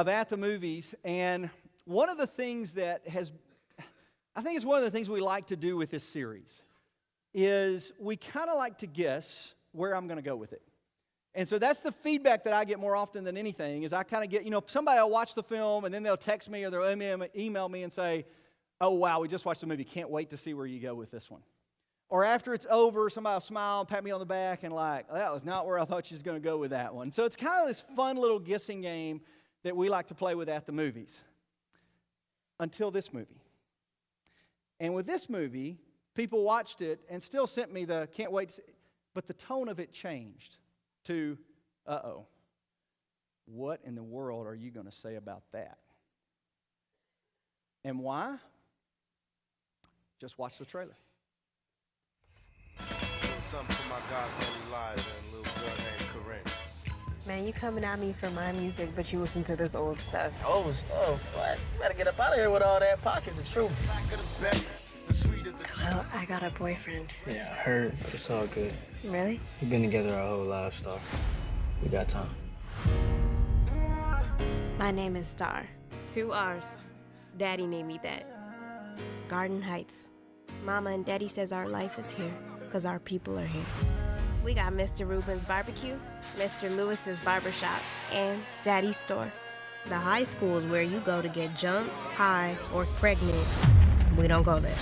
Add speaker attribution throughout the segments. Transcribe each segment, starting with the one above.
Speaker 1: of At the Movies, and one of the things that I think it's one of the things we like to do with this series, is we kind of like to guess where I'm going to go with it. And so that's the feedback that I get more often than anything, is I kind of get, somebody will watch the film, and then they'll text me or they'll email me and say, oh, wow, we just watched the movie. Can't wait to see where you go with this one. Or after it's over, somebody will smile and pat me on the back and that was not where I thought you was going to go with that one. So it's kind of this fun little guessing game that we like to play with at the movies. Until this movie. And with this movie, people watched it and still sent me the can't wait to see, but the tone of it changed to, uh-oh, what in the world are you going to say about that? And why? Just watch the trailer.
Speaker 2: Something for my godson Elijah and a little girl named Corinne.
Speaker 3: Man, you coming at me for my music, but you listen to this old stuff.
Speaker 4: Old stuff? What? You better get up out of here with all that. Pocket's the truth.
Speaker 3: Well, I got a boyfriend.
Speaker 5: Yeah, I heard, but it's all good.
Speaker 3: Really?
Speaker 5: We've been together our whole lives, Star. We got time.
Speaker 3: My name is Star. 2 R's. Daddy named me that. Garden Heights. Mama and Daddy says our life is here because our people are here. We got Mr. Rubin's barbecue, Mr. Lewis's barbershop, and Daddy's store. The high school is where you go to get jumped, high, or pregnant. We don't go there.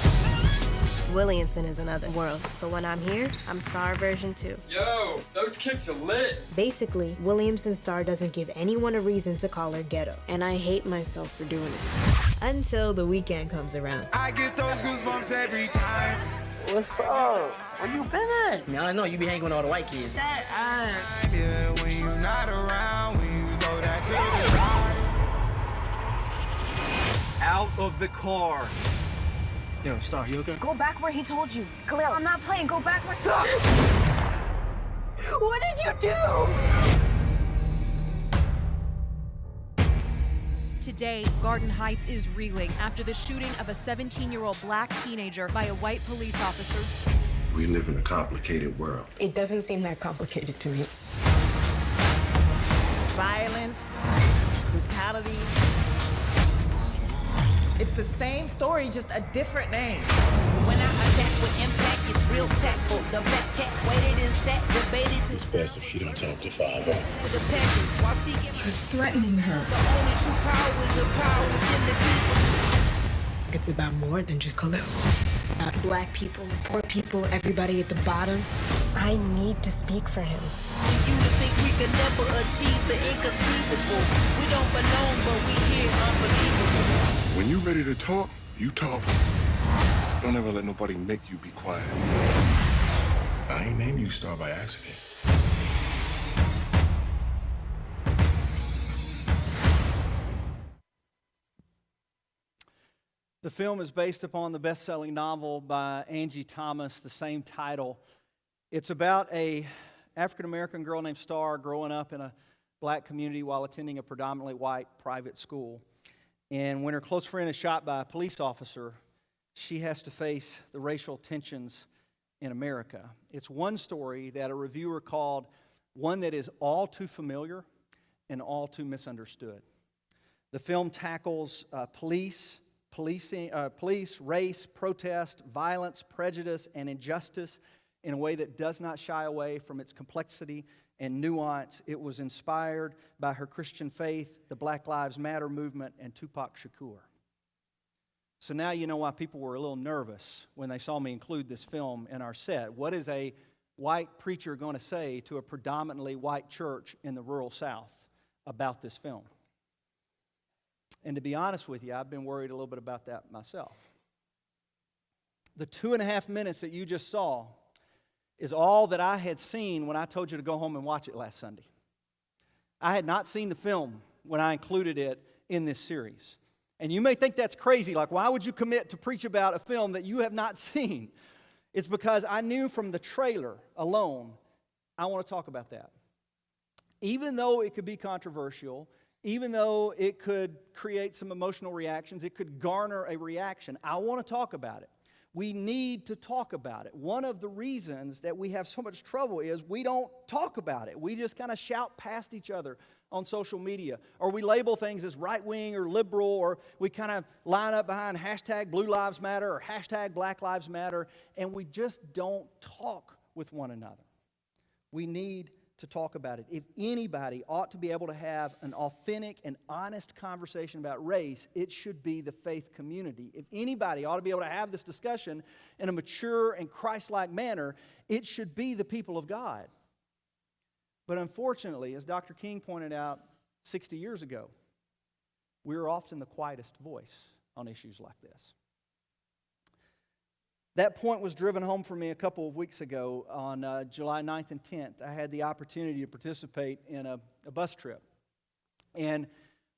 Speaker 3: Williamson is another world, so when I'm here, I'm Star version 2.
Speaker 6: Yo, those kicks are lit.
Speaker 3: Basically, Williamson Star doesn't give anyone a reason to call her ghetto, and I hate myself for doing it. Until the weekend comes around.
Speaker 7: I get those goosebumps every time.
Speaker 4: What's up? Where you been at? Man, I know you be hanging with all the white kids.
Speaker 7: Shut up. Yeah, when you not around, when you go that to the side.
Speaker 6: Out of the car.
Speaker 5: Yo, Star, you okay?
Speaker 3: Go back where he told you. Khalil, I'm not playing. Go back where... What did you do?
Speaker 8: Today, Garden Heights is reeling after the shooting of a 17-year-old black teenager by a white police officer.
Speaker 2: We live in a complicated world.
Speaker 3: It doesn't seem that complicated to me.
Speaker 9: Violence, brutality. It's the same story, just a different name.
Speaker 10: When I attack with impact, it's real tactful. The black cat waited and sat, debated.
Speaker 5: It's best if she don't talk to 5.
Speaker 10: With the passion, while seeking.
Speaker 9: He's threatening her.
Speaker 10: The only true power is the power within the people.
Speaker 3: It's about more than just Khalil. It's about black people, poor people, everybody at the bottom. I need to speak for him.
Speaker 10: You to think we could never achieve the inconceivable. We don't belong, but we here unbelievable.
Speaker 2: When you ready to talk, you talk. Don't ever let nobody make you be quiet. I ain't named you Star by accident.
Speaker 1: The film is based upon the best-selling novel by Angie Thomas, the same title. It's about a African-American girl named Star growing up in a black community while attending a predominantly white private school. And when her close friend is shot by a police officer, she has to face the racial tensions in America. It's one story that a reviewer called one that is all too familiar and all too misunderstood. The film tackles police, race, protest, violence, prejudice, and injustice in a way that does not shy away from its complexity and nuance. It was inspired by her Christian faith, the Black Lives Matter movement, and Tupac Shakur. So now you know why people were a little nervous when they saw me include this film in our set. What is a white preacher going to say to a predominantly white church in the rural South about this film? And to be honest with you, I've been worried a little bit about that myself. The 2.5 minutes that you just saw is all that I had seen when I told you to go home and watch it last Sunday. I had not seen the film when I included it in this series. And you may think that's crazy, like why would you commit to preach about a film that you have not seen? It's because I knew from the trailer alone, I want to talk about that. Even though it could be controversial, even though it could create some emotional reactions, it could garner a reaction, I want to talk about it. We need to talk about it. One of the reasons that we have so much trouble is we don't talk about it. We just kind of shout past each other on social media, or we label things as right-wing or liberal, or we kind of line up behind hashtag Blue Lives Matter or hashtag Black Lives Matter, and we just don't talk with one another. We need to talk about it. If anybody ought to be able to have an authentic and honest conversation about race, it should be the faith community. If anybody ought to be able to have this discussion in a mature and Christ-like manner, it should be the people of God. But unfortunately, as Dr. King pointed out 60 years ago, we're often the quietest voice on issues like this. That point was driven home for me a couple of weeks ago on July 9th and 10th. I had the opportunity to participate in a bus trip. And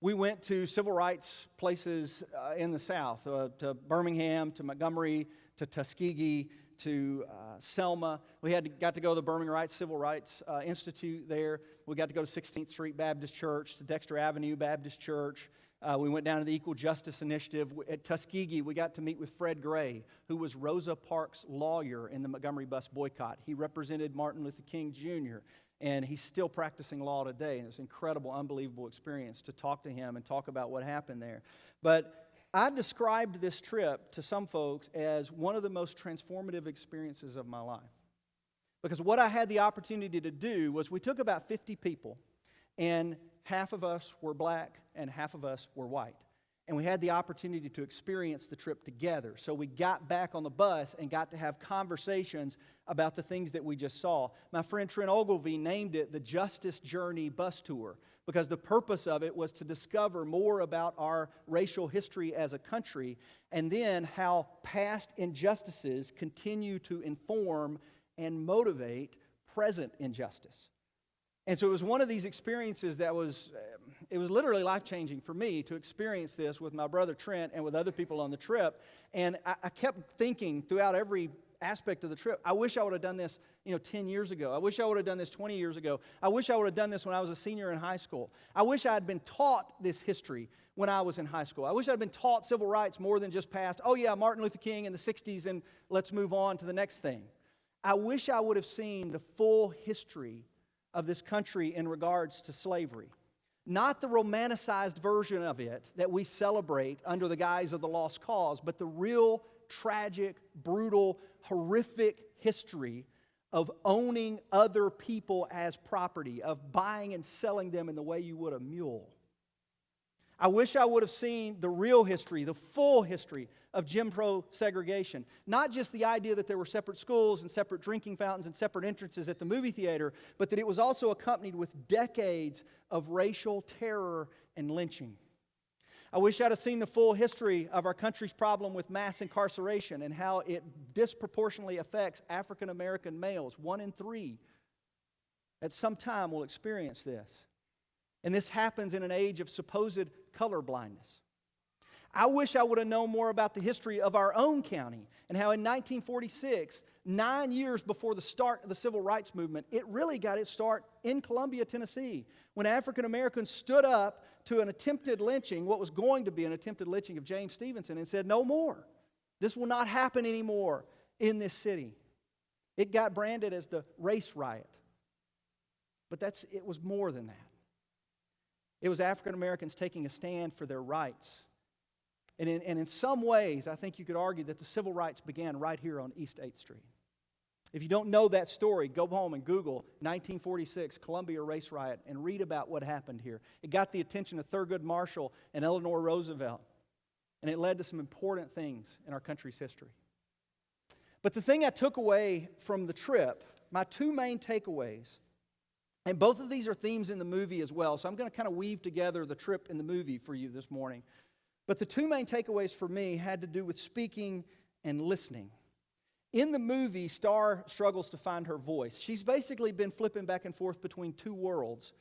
Speaker 1: we went to civil rights places in the South, to Birmingham, to Montgomery, to Tuskegee, to Selma. We got to go to the Birmingham Civil Rights Institute there. We got to go to 16th Street Baptist Church, to Dexter Avenue Baptist Church. We went down to the Equal Justice Initiative. At Tuskegee, we got to meet with Fred Gray, who was Rosa Parks' lawyer in the Montgomery bus boycott. He represented Martin Luther King Jr., and he's still practicing law today. And it was an incredible, unbelievable experience to talk to him and talk about what happened there. But I described this trip to some folks as one of the most transformative experiences of my life. Because what I had the opportunity to do was we took about 50 people, and half of us were black and half of us were white. And we had the opportunity to experience the trip together. So we got back on the bus and got to have conversations about the things that we just saw. My friend Trent Ogilvie named it the Justice Journey Bus Tour, because the purpose of it was to discover more about our racial history as a country, and then how past injustices continue to inform and motivate present injustice. And so it was one of these experiences that was literally life-changing for me to experience this with my brother Trent and with other people on the trip. And I kept thinking throughout every aspect of the trip, I wish I would have done this 10 years ago. I wish I would have done this 20 years ago. I wish I would have done this when I was a senior in high school. I wish I had been taught this history when I was in high school. I wish I had been taught civil rights more than just past, oh yeah, Martin Luther King in the 60s, and let's move on to the next thing. I wish I would have seen the full history of this country in regards to slavery. Not the romanticized version of it that we celebrate under the guise of the lost cause, but the real tragic, brutal, horrific history of owning other people as property, of buying and selling them in the way you would a mule. I wish I would have seen the real history, the full history of Jim Crow segregation. Not just the idea that there were separate schools and separate drinking fountains and separate entrances at the movie theater, but that it was also accompanied with decades of racial terror and lynching. I wish I'd have seen the full history of our country's problem with mass incarceration and how it disproportionately affects African American males. 1 in 3 at some time will experience this. And this happens in an age of supposed color blindness. I wish I would have known more about the history of our own county and how in 1946, 9 years before the start of the civil rights movement, it really got its start in Columbia, Tennessee, when African Americans stood up to an attempted lynching, what was going to be an attempted lynching of James Stevenson, and said, no more. This will not happen anymore in this city. It got branded as the race riot. But it was more than that. It was African Americans taking a stand for their rights. And in some ways, I think you could argue that the civil rights began right here on East 8th Street. If you don't know that story, go home and Google 1946 Columbia Race Riot and read about what happened here. It got the attention of Thurgood Marshall and Eleanor Roosevelt, and it led to some important things in our country's history. But the thing I took away from the trip, my two main takeaways, and both of these are themes in the movie as well, so I'm going to kind of weave together the trip and the movie for you this morning. But the two main takeaways for me had to do with speaking and listening. In the movie, Star struggles to find her voice. She's basically been flipping back and forth between two worlds.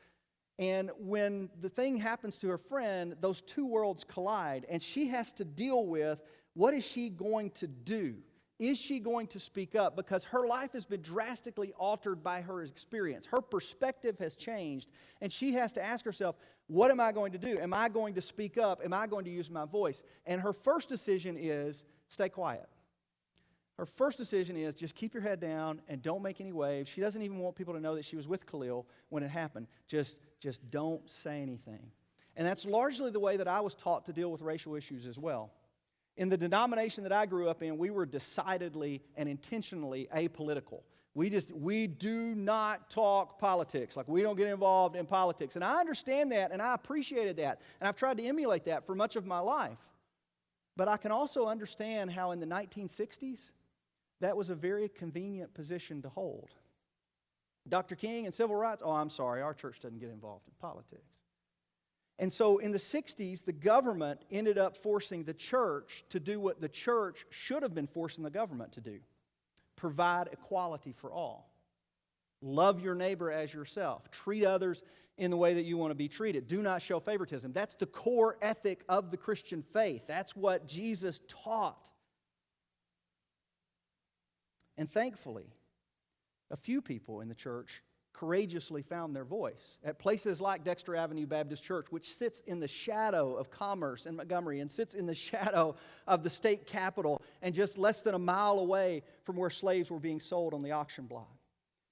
Speaker 1: And when the thing happens to her friend, those two worlds collide, and she has to deal with, what is she going to do? Is she going to speak up? Because her life has been drastically altered by her experience. Her perspective has changed, and she has to ask herself, what am I going to do? Am I going to speak up? Am I going to use my voice? And her first decision is, stay quiet. Her first decision is just keep your head down and don't make any waves. She doesn't even want people to know that she was with Khalil when it happened. Just don't say anything. And that's largely the way that I was taught to deal with racial issues as well. In the denomination that I grew up in, we were decidedly and intentionally apolitical. We do not talk politics. Like, we don't get involved in politics. And I understand that, and I appreciated that. And I've tried to emulate that for much of my life. But I can also understand how in the 1960s, that was a very convenient position to hold. Dr. King and civil rights, oh, I'm sorry, our church doesn't get involved in politics. And so in the 60s, the government ended up forcing the church to do what the church should have been forcing the government to do: provide equality for all. Love your neighbor as yourself. Treat others in the way that you want to be treated. Do not show favoritism. That's the core ethic of the Christian faith. That's what Jesus taught. And thankfully, a few people in the church courageously found their voice at places like Dexter Avenue Baptist Church, which sits in the shadow of Commerce in Montgomery and sits in the shadow of the state capitol and just less than a mile away from where slaves were being sold on the auction block.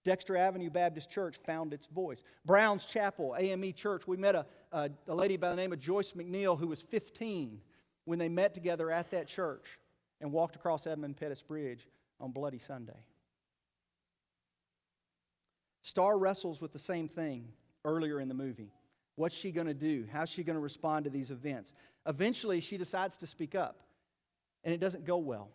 Speaker 1: Dexter Avenue Baptist Church found its voice. Brown's Chapel, AME Church, we met a lady by the name of Joyce McNeil who was 15 when they met together at that church and walked across Edmund Pettus Bridge on Bloody Sunday. Star wrestles with the same thing earlier in the movie. What's she going to do? How's she going to respond to these events? Eventually, she decides to speak up, and it doesn't go well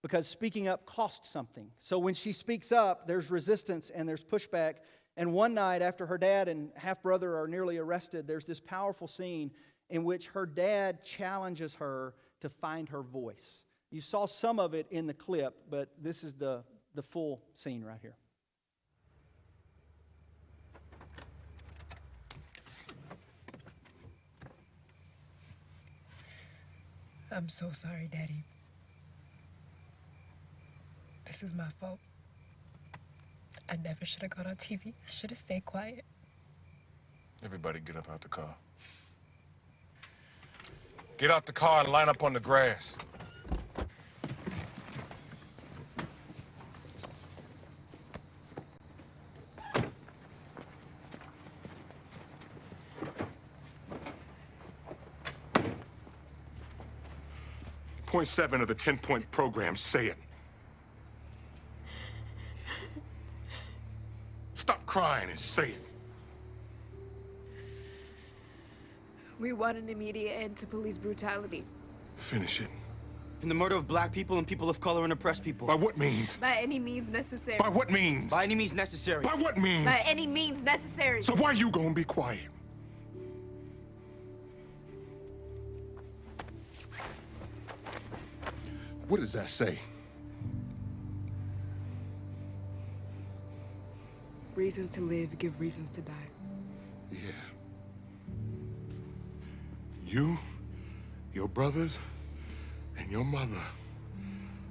Speaker 1: because speaking up costs something. So when she speaks up, there's resistance and there's pushback. And one night, after her dad and half-brother are nearly arrested, there's this powerful scene in which her dad challenges her to find her voice. You saw some of it in the clip, but this is the full scene right here.
Speaker 11: I'm so sorry, Daddy. This is my fault. I never should have gone on TV. I should have stayed quiet.
Speaker 2: Everybody get up out the car. Get out the car and line up on the grass. Point 7 of the 10-point program, say it. Stop crying and say it.
Speaker 11: We want an immediate end to police brutality.
Speaker 2: Finish it.
Speaker 12: And the murder of black people and people of color and oppressed people.
Speaker 2: By what means?
Speaker 11: By any means necessary.
Speaker 2: By what means?
Speaker 12: By any means necessary.
Speaker 2: By what means?
Speaker 11: By any means necessary.
Speaker 2: So why you gonna be quiet? What does that say?
Speaker 11: Reasons to live give reasons to die.
Speaker 2: Yeah. You, your brothers, and your mother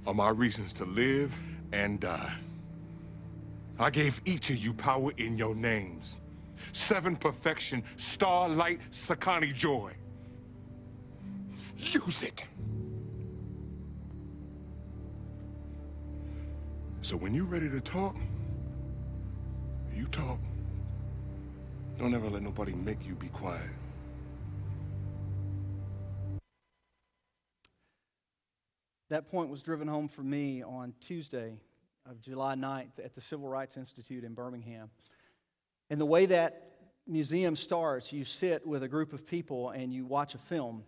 Speaker 2: are my reasons to live and die. I gave each of you power in your names. 7 perfection, starlight, Sakani joy. Use it. So when you're ready to talk, you talk. Don't ever let nobody make you be quiet.
Speaker 1: That point was driven home for me on Tuesday of July 9th at the Civil Rights Institute in Birmingham. And the way that museum starts, you sit with a group of people and you watch a film.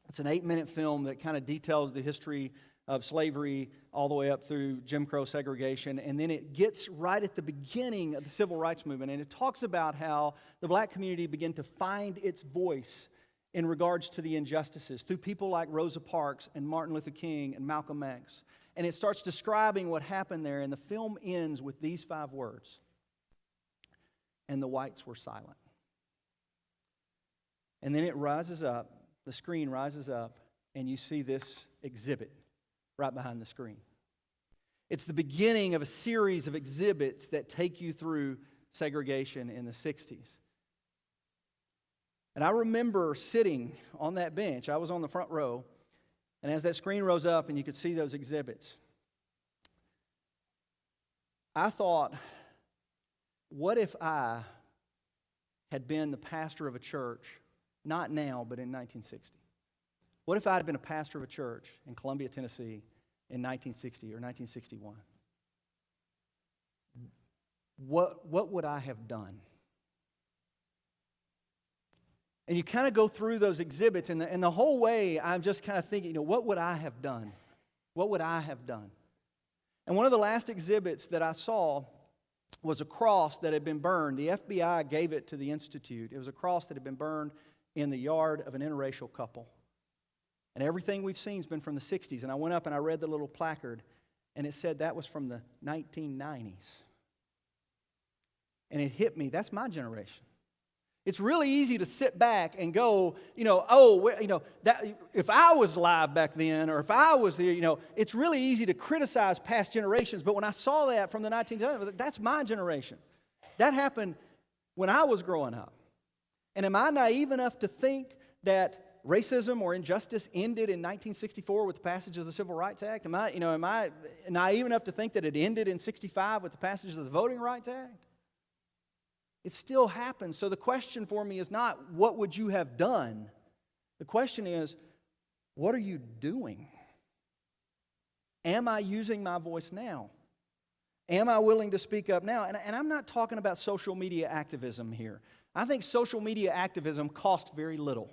Speaker 1: It's an 8-minute film that kind of details the history of slavery all the way up through Jim Crow segregation. And then it gets right at the beginning of the civil rights movement. And it talks about how the black community began to find its voice in regards to the injustices through people like Rosa Parks and Martin Luther King and Malcolm X. And it starts describing what happened there. And the film ends with these 5 words: and the whites were silent. And then it rises up, the screen rises up, and you see this exhibit right behind the screen. It's the beginning of a series of exhibits that take you through segregation in the 60s. And I remember sitting on that bench. I was on the front row. And as that screen rose up and you could see those exhibits, I thought, what if I had been the pastor of a church, not now, but in 1960? What if I had been a pastor of a church in Columbia, Tennessee in 1960 or 1961? What would I have done? And you kind of go through those exhibits, and the whole way I'm just kind of thinking, what would I have done? What would I have done? And one of the last exhibits that I saw was a cross that had been burned. The FBI gave it to the Institute. It was a cross that had been burned in the yard of an interracial couple. And everything we've seen has been from the 60s. And I went up and I read the little placard, and it said that was from the 1990s. And it hit me, that's my generation. It's really easy to sit back and go, that if I was alive back then, or if I was there, it's really easy to criticize past generations. But when I saw that from the 1970s, that's my generation. That happened when I was growing up. And am I naive enough to think that racism or injustice ended in 1964 with the passage of the Civil Rights Act? Am I naive enough to think that it ended in 65 with the passage of the Voting Rights Act? It still happens. So the question for me is not, what would you have done? The question is, what are you doing? Am I using my voice now? Am I willing to speak up now? And I'm not talking about social media activism here. I think social media activism costs very little.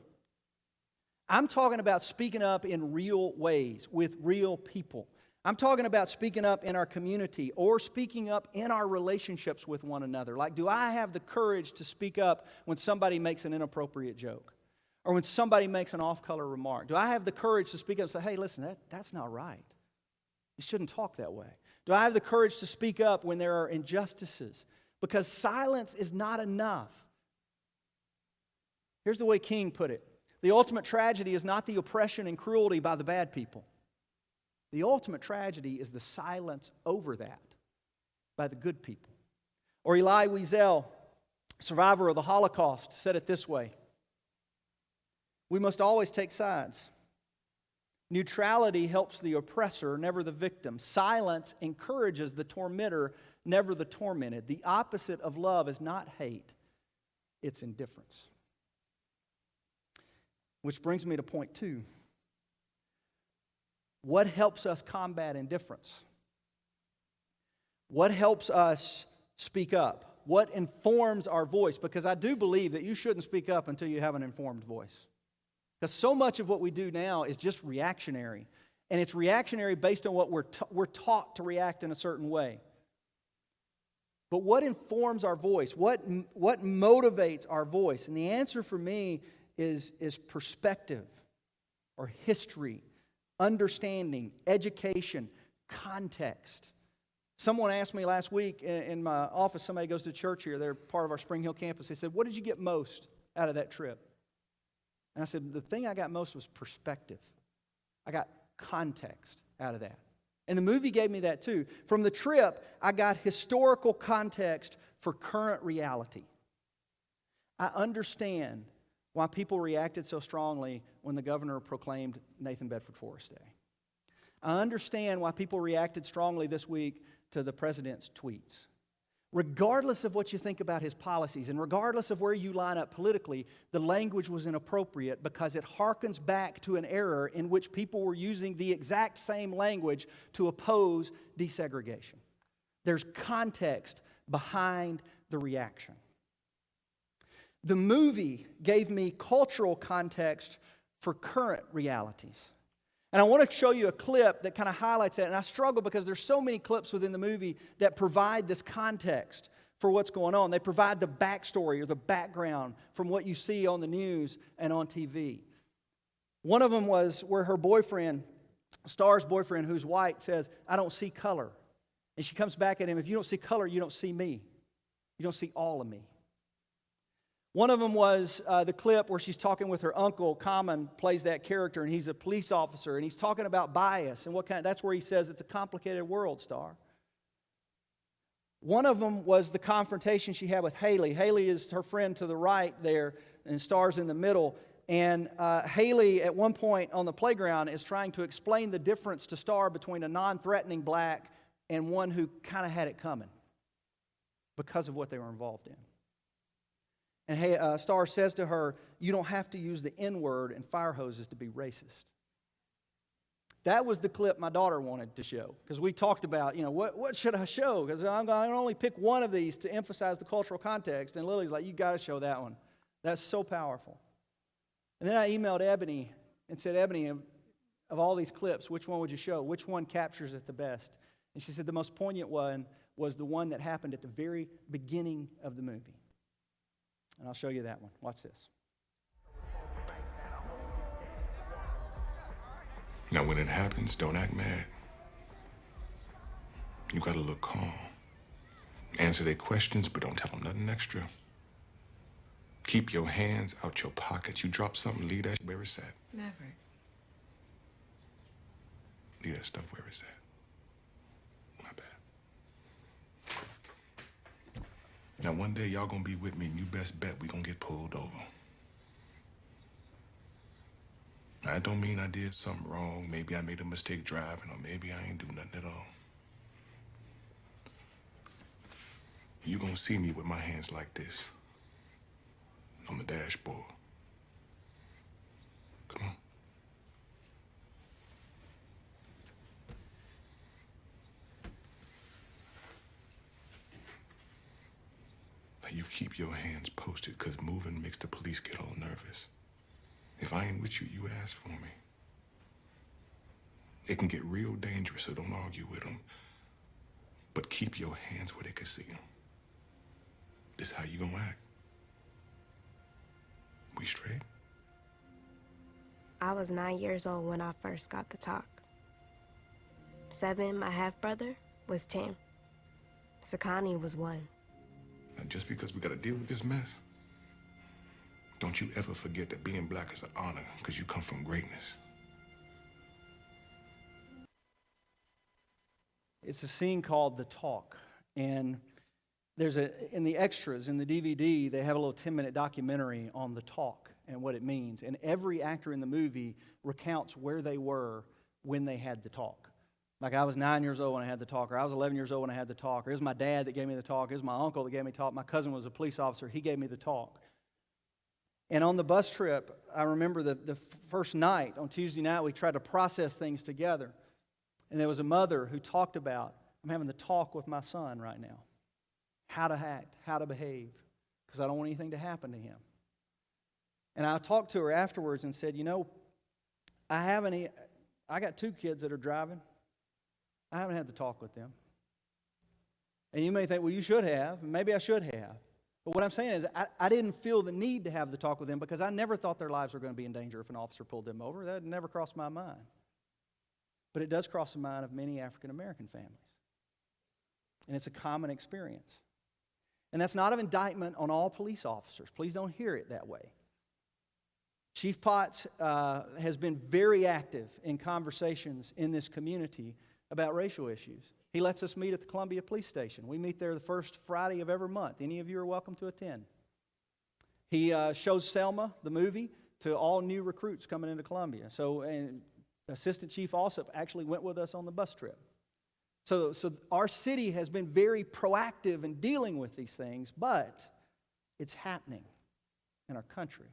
Speaker 1: I'm talking about speaking up in real ways with real people. I'm talking about speaking up in our community or speaking up in our relationships with one another. Like, do I have the courage to speak up when somebody makes an inappropriate joke? Or when somebody makes an off-color remark? Do I have the courage to speak up and say, hey, listen, that's not right. You shouldn't talk that way. Do I have the courage to speak up when there are injustices? Because silence is not enough. Here's the way King put it. The ultimate tragedy is not the oppression and cruelty by the bad people. The ultimate tragedy is the silence over that by the good people. Or Elie Wiesel, survivor of the Holocaust, said it this way: we must always take sides. Neutrality helps the oppressor, never the victim. Silence encourages the tormentor, never the tormented. The opposite of love is not hate, it's indifference. Which brings me to point 2. What helps us combat indifference? What helps us speak up? What informs our voice? Because I do believe that you shouldn't speak up until you have an informed voice. Because so much of what we do now is just reactionary. And it's reactionary based on what we're taught to react in a certain way. But what informs our voice? What motivates our voice? And the answer for me is perspective or history, understanding, education, context. Someone asked me last week in my office, somebody goes to church here, they're part of our Spring Hill campus. They said, what did you get most out of that trip? And I said, the thing I got most was perspective. I got context out of that. And the movie gave me that too. From the trip, I got historical context for current reality. I understand why people reacted so strongly when the governor proclaimed Nathan Bedford Forrest Day. I understand why people reacted strongly this week to the president's tweets. Regardless of what you think about his policies and regardless of where you line up politically, the language was inappropriate because it harkens back to an era in which people were using the exact same language to oppose desegregation. There's context behind the reaction. The movie gave me cultural context for current realities. And I want to show you a clip that kind of highlights that. And I struggle because there's so many clips within the movie that provide this context for what's going on. They provide the backstory or the background from what you see on the news and on TV. One of them was where her boyfriend, Star's boyfriend, who's white, says, I don't see color. And she comes back at him, if you don't see color, you don't see me. You don't see all of me. One of them was the clip where she's talking with her uncle. Common plays that character, and he's a police officer, and he's talking about bias and that's where he says it's a complicated world, Star. One of them was the confrontation she had with Haley. Haley is her friend to the right there, and Star's in the middle. And Haley, at one point on the playground, is trying to explain the difference to Star between a non-threatening black and one who kind of had it coming because of what they were involved in. And Star says to her, you don't have to use the N-word and fire hoses to be racist. That was the clip my daughter wanted to show, because we talked about, what should I show? Because I'm going to only pick one of these to emphasize the cultural context. And Lily's like, you got to show that one. That's so powerful. And then I emailed Ebony and said, Ebony, of all these clips, which one would you show? Which one captures it the best? And she said the most poignant one was the one that happened at the very beginning of the movie. And I'll show you that one. Watch this.
Speaker 2: Now, when it happens, don't act mad. You gotta look calm. Answer their questions, but don't tell them nothing extra. Keep your hands out your pockets. You drop something, leave that where it's at.
Speaker 9: Never.
Speaker 2: Leave that stuff where it's at. My bad. Now, one day, y'all gonna be with me, and you best bet we gonna get pulled over. Now, that don't mean I did something wrong. Maybe I made a mistake driving, or maybe I ain't do nothing at all. You gonna see me with my hands like this on the dashboard. Come on. Now, you keep your hands posted, because moving makes the police get all nervous. If I ain't with you, you ask for me. It can get real dangerous, so don't argue with them. But keep your hands where they can see them. This is how you gonna act. We straight?
Speaker 3: I was 9 years old when I first got the talk. 7, my half-brother, was 10. Sakani was 1.
Speaker 2: Now, just because we gotta deal with this mess, don't you ever forget that being black is an honor, because you come from greatness.
Speaker 1: It's a scene called The Talk. And in the extras, in the DVD, they have a little 10-minute documentary on The Talk and what it means. And every actor in the movie recounts where they were when they had the talk. Like, I was 9 years old when I had the talk, or I was 11 years old when I had the talk, or it was my dad that gave me the talk, it was my uncle that gave me the talk, my cousin was a police officer, he gave me the talk. And on the bus trip, I remember the first night, on Tuesday night, we tried to process things together. And there was a mother who talked about, I'm having the talk with my son right now. How to act, how to behave, because I don't want anything to happen to him. And I talked to her afterwards and said, I got 2 kids that are driving. I haven't had the talk with them. And you may think, well, you should have, and maybe I should have. But what I'm saying is I didn't feel the need to have the talk with them because I never thought their lives were going to be in danger if an officer pulled them over. That never crossed my mind. But it does cross the mind of many African American families. And it's a common experience. And that's not an indictment on all police officers. Please don't hear it that way. Chief Potts has been very active in conversations in this community about racial issues. He lets us meet at the Columbia Police Station. We meet there the first Friday of every month. Any of you are welcome to attend. He shows Selma, the movie, to all new recruits coming into Columbia. And Assistant Chief Alsop actually went with us on the bus trip. So our city has been very proactive in dealing with these things, but it's happening in our country.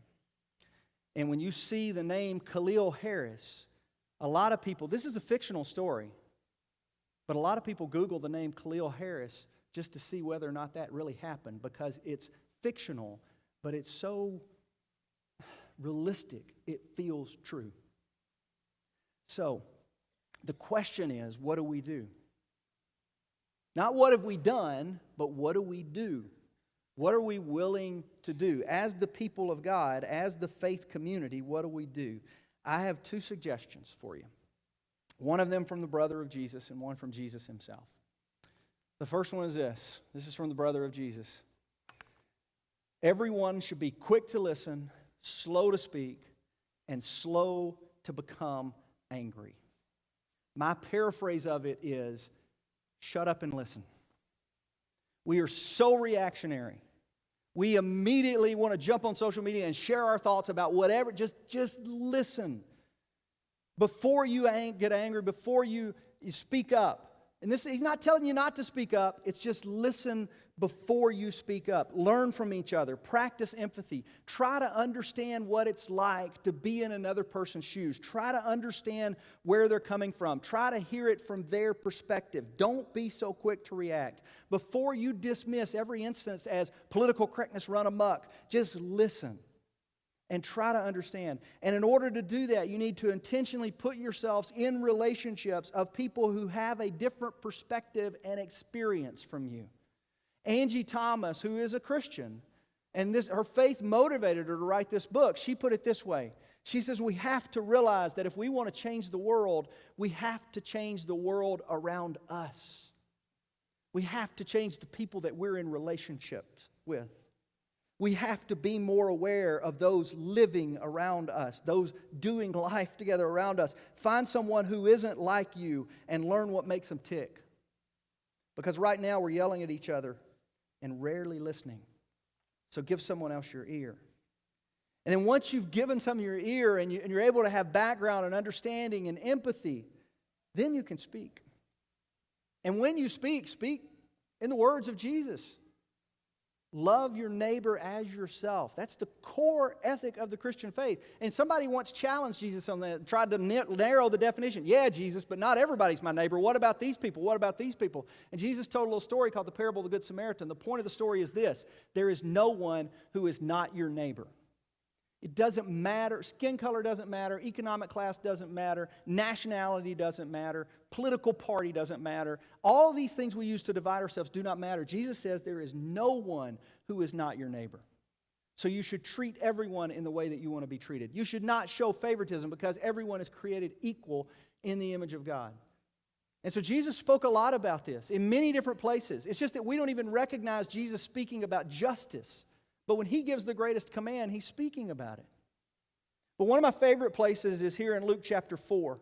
Speaker 1: And when you see the name Khalil Harris, a lot of people, this is a fictional story, but a lot of people Google the name Khalil Harris just to see whether or not that really happened, because it's fictional, but it's so realistic, it feels true. So, the question is, what do we do? Not what have we done, but what do we do? What are we willing to do? As the people of God, as the faith community, what do we do? I have 2 suggestions for you. One of them from the brother of Jesus and one from Jesus himself. The first one is this. This is from the brother of Jesus. Everyone should be quick to listen, slow to speak, and slow to become angry. My paraphrase of it is, shut up and listen. We are so reactionary. We immediately want to jump on social media and share our thoughts about whatever. Just listen. Before you get angry, before you speak up, And this, he's not telling you not to speak up. It's just listen before you speak up. Learn from each other. Practice empathy. Try to understand what it's like to be in another person's shoes. Try to understand where they're coming from. Try to hear it from their perspective. Don't be so quick to react. Before you dismiss every instance as political correctness run amok, just listen and try to understand. And in order to do that, you need to intentionally put yourselves in relationships of people who have a different perspective and experience from you. Angie Thomas, who is a Christian, and her faith motivated her to write this book. She put it this way. She says, we have to realize that if we want to change the world, we have to change the world around us. We have to change the people that we're in relationships with. We have to be more aware of those living around us, those doing life together around us. Find someone who isn't like you and learn what makes them tick. Because right now we're yelling at each other and rarely listening. So give someone else your ear. And then once you've given someone your ear and you're able to have background and understanding and empathy, then you can speak. And when you speak, speak in the words of Jesus. Love your neighbor as yourself. That's the core ethic of the Christian faith. And somebody once challenged Jesus on that, tried to narrow the definition. Yeah, Jesus, but not everybody's my neighbor. What about these people? What about these people? And Jesus told a little story called the parable of the Good Samaritan. The point of the story is this: there is no one who is not your neighbor. It doesn't matter. Skin color doesn't matter. Economic class doesn't matter. Nationality doesn't matter. Political party doesn't matter. All these things we use to divide ourselves do not matter. Jesus says there is no one who is not your neighbor. So you should treat everyone in the way that you want to be treated. You should not show favoritism because everyone is created equal in the image of God. And so Jesus spoke a lot about this in many different places. It's just that we don't even recognize Jesus speaking about justice. But when he gives the greatest command, he's speaking about it. But one of my favorite places is here in Luke chapter 4,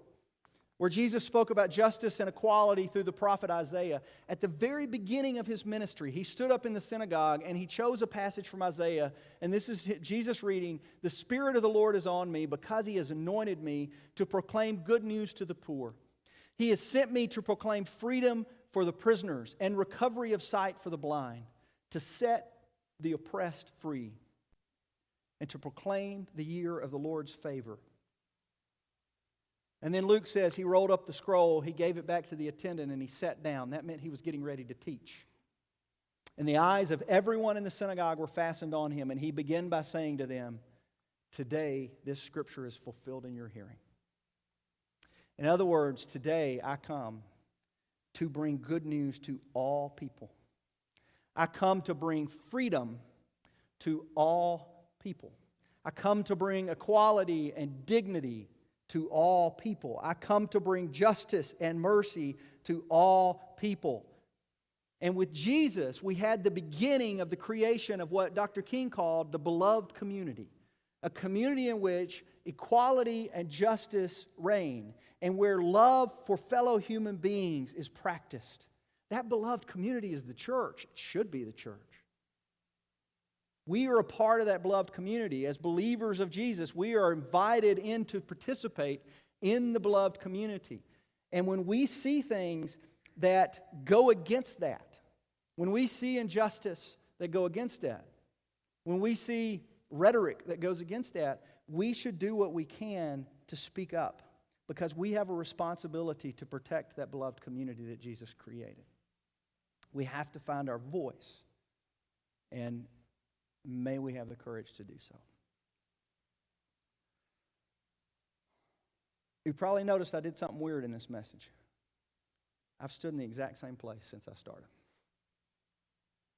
Speaker 1: where Jesus spoke about justice and equality through the prophet Isaiah. At the very beginning of his ministry, he stood up in the synagogue and he chose a passage from Isaiah. And this is Jesus reading, "The Spirit of the Lord is on me because he has anointed me to proclaim good news to the poor. He has sent me to proclaim freedom for the prisoners and recovery of sight for the blind, to set the oppressed free, and to proclaim the year of the Lord's favor." And then Luke says he rolled up the scroll, he gave it back to the attendant, and he sat down. That meant he was getting ready to teach. And the eyes of everyone in the synagogue were fastened on him, and he began by saying to them, "Today this scripture is fulfilled in your hearing." In other words, today I come to bring good news to all people. I come to bring freedom to all people. I come to bring equality and dignity to all people. I come to bring justice and mercy to all people. And with Jesus, we had the beginning of the creation of what Dr. King called the beloved community. A community in which equality and justice reign, and where love for fellow human beings is practiced. That beloved community is the church. It should be the church. We are a part of that beloved community. As believers of Jesus, we are invited in to participate in the beloved community. And when we see things that go against that, when we see injustice that go against that, when we see rhetoric that goes against that, we should do what we can to speak up, because we have a responsibility to protect that beloved community that Jesus created. We have to find our voice, and may we have the courage to do so. You probably noticed I did something weird in this message. I've stood in the exact same place since I started.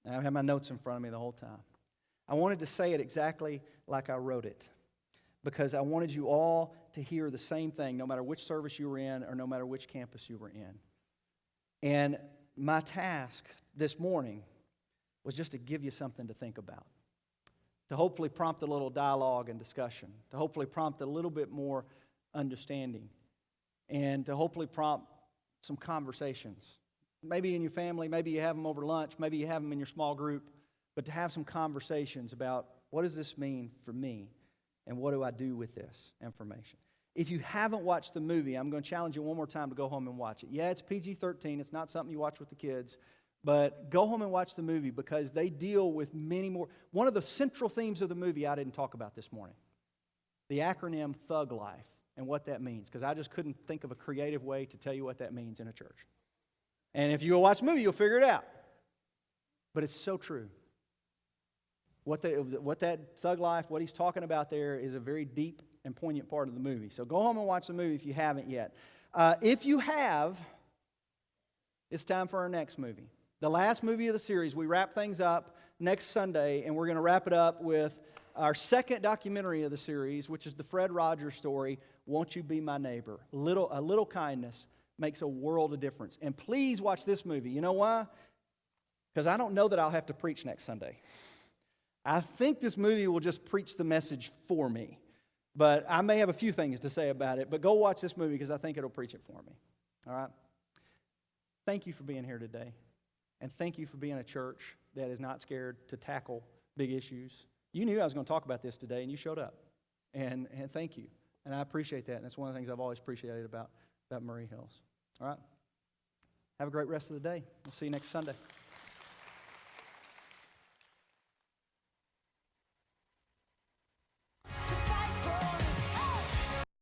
Speaker 1: And I've had my notes in front of me the whole time. I wanted to say it exactly like I wrote it, because I wanted you all to hear the same thing, no matter which service you were in or no matter which campus you were in. And my task this morning was just to give you something to think about, to hopefully prompt a little dialogue and discussion, to hopefully prompt a little bit more understanding, and to hopefully prompt some conversations. Maybe in your family, maybe you have them over lunch, maybe you have them in your small group, but to have some conversations about what does this mean for me and what do I do with this information. If you haven't watched the movie, I'm going to challenge you one more time to go home and watch it. Yeah, it's PG-13. It's not something you watch with the kids. But go home and watch the movie because they deal with many more. One of the central themes of the movie I didn't talk about this morning. The acronym Thug Life and what that means. Because I just couldn't think of a creative way to tell you what that means in a church. And if you go watch the movie, you'll figure it out. But it's so true. What that thug life, what he's talking about there is a very deep and poignant part of the movie. So go home and watch the movie if you haven't yet. If you have, it's time for our next movie. The last movie of the series. We wrap things up next Sunday, and we're going to wrap it up with our second documentary of the series, which is the Fred Rogers story, Won't You Be My Neighbor? A little kindness makes a world of difference. And please watch this movie. You know why? Because I don't know that I'll have to preach next Sunday. I think this movie will just preach the message for me. But I may have a few things to say about it. But go watch this movie because I think it'll preach it for me. All right? Thank you for being here today. And thank you for being a church that is not scared to tackle big issues. You knew I was going to talk about this today, and you showed up. And thank you. And I appreciate that. And that's one of the things I've always appreciated about Murray Hills. All right? Have a great rest of the day. We'll see you next Sunday.